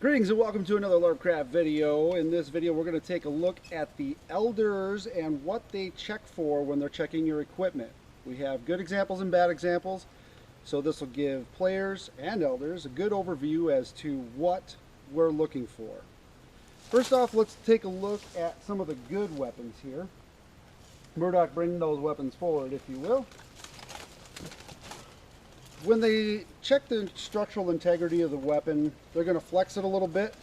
Greetings and welcome to another LarpCraft video. In this video we're going to take a look at the elders and what they check for when they're checking your equipment. We have good examples and bad examples, so this will give players and elders a good overview as to what we're looking for. First off, let's take a look at some of the good weapons here. Murdoch, bring those weapons forward if you will. When they check the structural integrity of the weapon, they're going to flex it a little bit.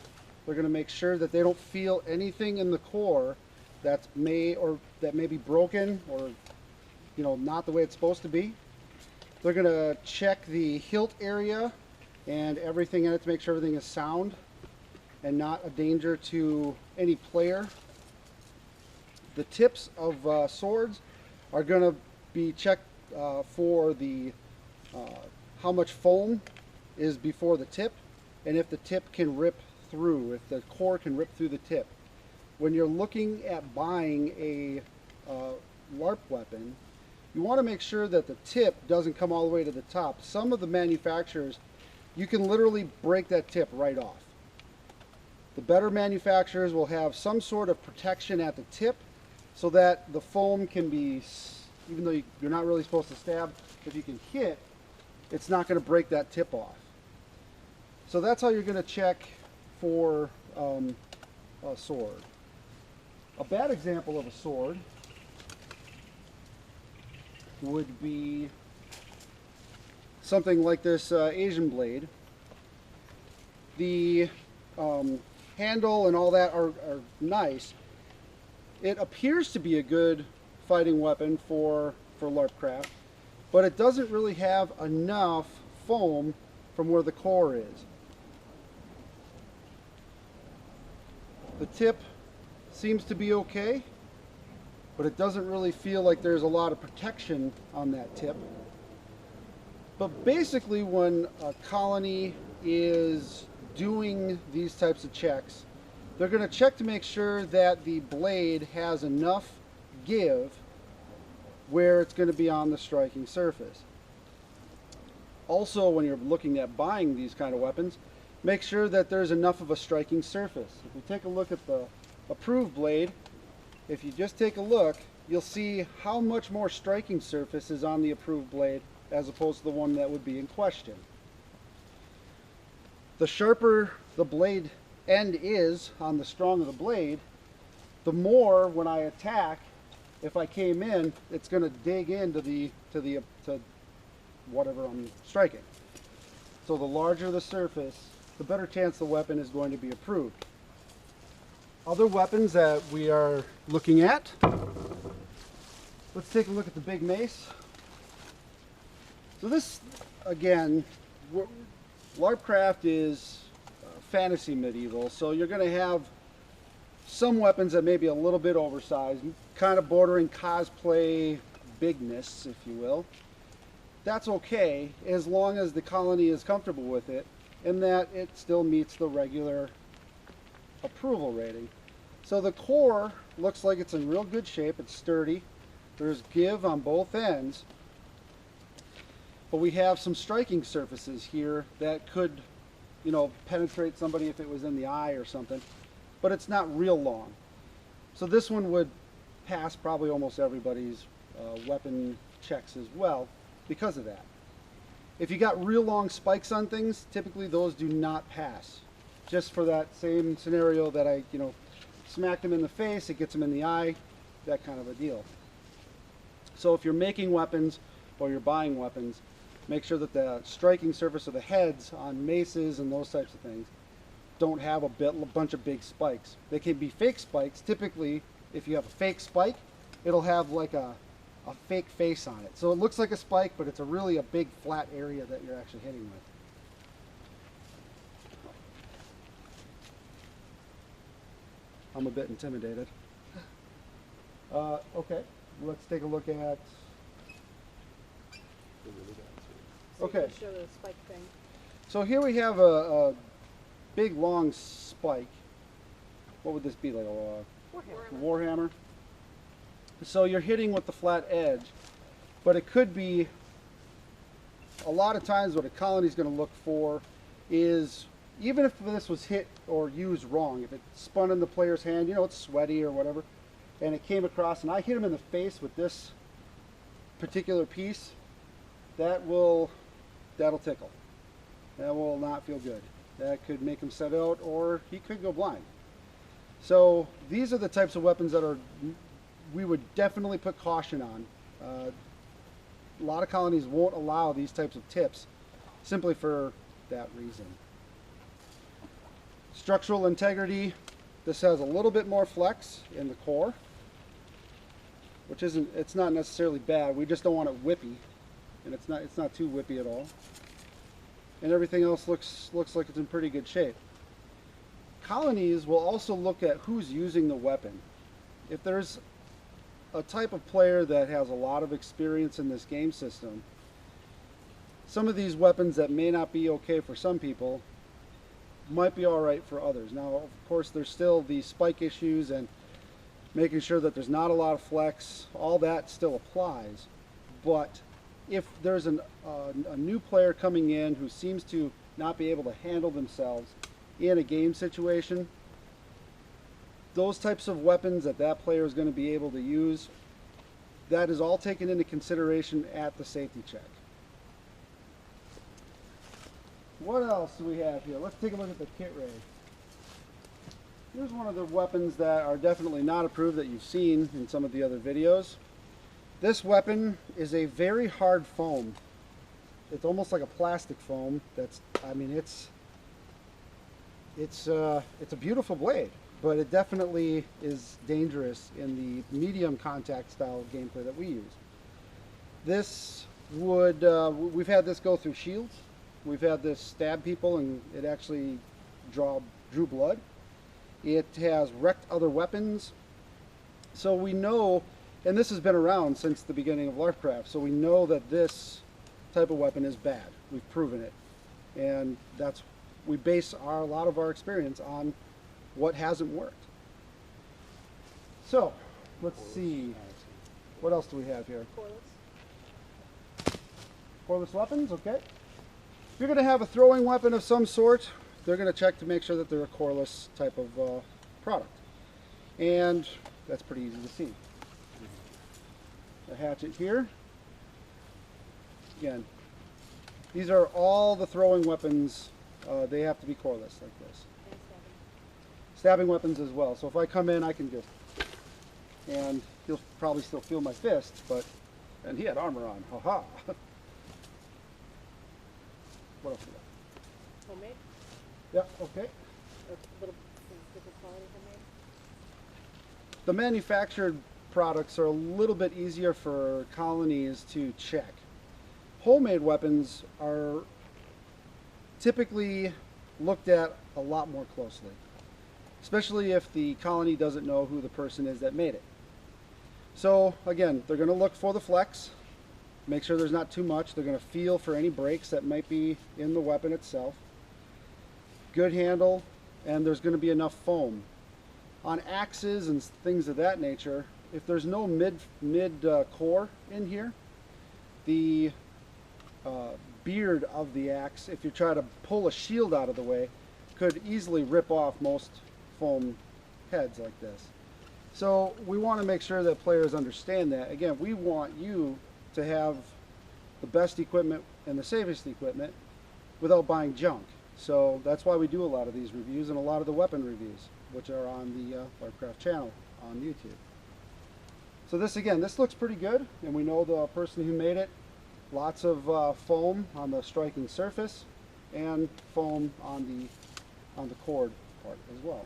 They're going to make sure that they don't feel anything in the core that may be broken or not the way it's supposed to be. They're going to check the hilt area and everything in it to make sure everything is sound and not a danger to any player. The tips of swords are going to be checked for the how much foam is before the tip, and if the tip can rip through, if the core can rip through the tip. When you're looking at buying a LARP weapon, you want to make sure that the tip doesn't come all the way to the top. Some of the manufacturers, you can literally break that tip right off. The better manufacturers will have some sort of protection at the tip so that the foam can be, even though you're not really supposed to stab, if you can hit, it's not going to break that tip off. So that's how you're going to check for a sword. A bad example of a sword would be something like this Asian blade. The handle and all that are nice. It appears to be a good fighting weapon for LarpCraft, but it doesn't really have enough foam from where the core is. The tip seems to be okay, but it doesn't really feel like there's a lot of protection on that tip. But basically, when a colony is doing these types of checks, they're going to check to make sure that the blade has enough give where it's going to be on the striking surface. Also, when you're looking at buying these kind of weapons, make sure that there's enough of a striking surface. If we take a look at the approved blade, if you just take a look, you'll see how much more striking surface is on the approved blade as opposed to the one that would be in question. The sharper the blade end is on the strong of the blade, the more when I attack, if I came in, it's going to dig into to whatever I'm striking. So the larger the surface, the better chance the weapon is going to be approved. Other weapons that we are looking at, let's take a look at the big mace. So this, again, LarpCraft is fantasy medieval, so you're going to have some weapons that may be a little bit oversized, kind of bordering cosplay bigness, if you will. That's okay, as long as the colony is comfortable with it and that it still meets the regular approval rating. So the core looks like it's in real good shape. It's sturdy. There's give on both ends. But we have some striking surfaces here that could, penetrate somebody if it was in the eye or something. But it's not real long. So this one would pass probably almost everybody's weapon checks as well because of that. If you got real long spikes on things, typically those do not pass. Just for that same scenario that I, smacked them in the face, it gets them in the eye, that kind of a deal. So if you're making weapons or you're buying weapons, make sure that the striking surface of the heads on maces and those types of things don't have a bunch of big spikes. They can be fake spikes. Typically, if you have a fake spike, it'll have like a fake face on it. So it looks like a spike, but it's really a big flat area that you're actually hitting with. I'm a bit intimidated. Okay, let's take a look at... Okay. Show the spike thing. So here we have a big long spike. What would this be, like a warhammer? So you're hitting with the flat edge, but it could be, a lot of times what a colony is going to look for is even if this was hit or used wrong, if it spun in the player's hand, you know, it's sweaty or whatever, and it came across and I hit him in the face with this particular piece, that'll tickle. That will not feel good. That could make him set out, or he could go blind. So these are the types of weapons that we would definitely put caution on. A lot of colonies won't allow these types of tips simply for that reason. Structural integrity. This has a little bit more flex in the core, which it's not necessarily bad. We just don't want it whippy, and it's not too whippy at all. And everything else looks like it's in pretty good shape. Colonies will also look at who's using the weapon. If there's a type of player that has a lot of experience in this game system, some of these weapons that may not be okay for some people might be all right for others. Now, of course, there's still the spike issues and making sure that there's not a lot of flex. All that still applies. But if there's a new player coming in who seems to not be able to handle themselves in a game situation, those types of weapons that player is going to be able to use, that is all taken into consideration at the safety check. What else do we have here? Let's take a look at the Kitrate. Here's one of the weapons that are definitely not approved that you've seen in some of the other videos. This weapon is a very hard foam. It's almost like a plastic foam. I mean, it's a beautiful blade, but it definitely is dangerous in the medium contact style gameplay that we use. This would, we've had this go through shields. We've had this stab people and it actually drew blood. It has wrecked other weapons. So we know, and this has been around since the beginning of LarpCraft, so we know that this type of weapon is bad. We've proven it. And we base a lot of our experience on what hasn't worked. So, let's see. What else do we have here? Cordless weapons, okay. If you're going to have a throwing weapon of some sort, they're going to check to make sure that they're a coreless type of product. And that's pretty easy to see. The hatchet here. Again, these are all the throwing weapons. They have to be coreless like this. And stabbing weapons as well. So if I come in, I can just, and you'll probably still feel my fist, and he had armor on. Ha-ha. What else we got? Homemade? Yeah, okay. A little different quality homemade? The manufactured products are a little bit easier for colonies to check. Homemade weapons are typically looked at a lot more closely, especially if the colony doesn't know who the person is that made it. So again, they're going to look for the flex, make sure there's not too much. They're going to feel for any breaks that might be in the weapon itself. Good handle, and there's going to be enough foam. On axes and things of that nature, if there's no mid core in here, the beard of the axe, if you try to pull a shield out of the way, could easily rip off most foam heads like this. So we want to make sure that players understand that. Again, we want you to have the best equipment and the safest equipment without buying junk. So that's why we do a lot of these reviews and a lot of the weapon reviews, which are on the LarpCraft channel on YouTube. So this, again, this looks pretty good, and we know the person who made it. Lots of foam on the striking surface and foam on the cord part as well.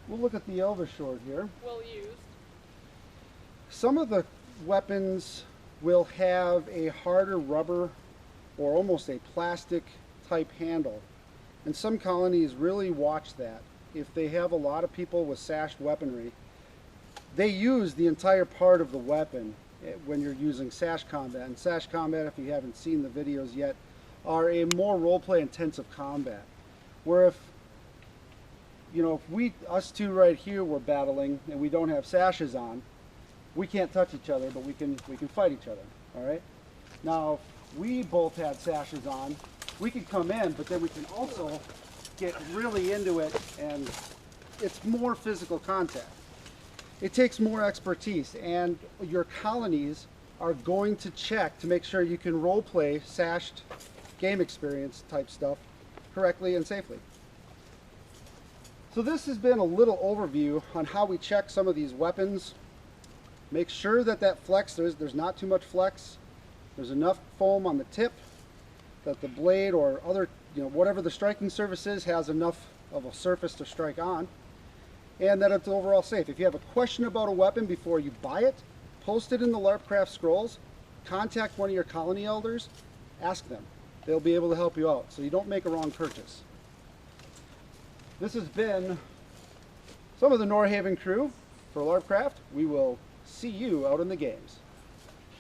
We'll look at the Elvershort here. Well used. Some of the weapons will have a harder rubber or almost a plastic type handle, and some colonies really watch that. If they have a lot of people with sashed weaponry, they use the entire part of the weapon when you're using sash combat. And sash combat, if you haven't seen the videos yet, are a more roleplay intensive combat, where if us two right here were battling and we don't have sashes on, we can't touch each other, but we can fight each other. All right. Now, if we both had sashes on, we could come in, but then we can also get really into it, and it's more physical contact. It takes more expertise, and your colonies are going to check to make sure you can role play sashed game experience type stuff correctly and safely. So this has been a little overview on how we check some of these weapons. Make sure that that flex, there's not too much flex. There's enough foam on the tip that the blade or other, whatever the striking surface is, has enough of a surface to strike on, and that it's overall safe. If you have a question about a weapon before you buy it, post it in the LarpCraft scrolls, contact one of your colony elders, ask them. They'll be able to help you out so you don't make a wrong purchase. This has been some of the Norhaven crew for LarpCraft. We will see you out in the games.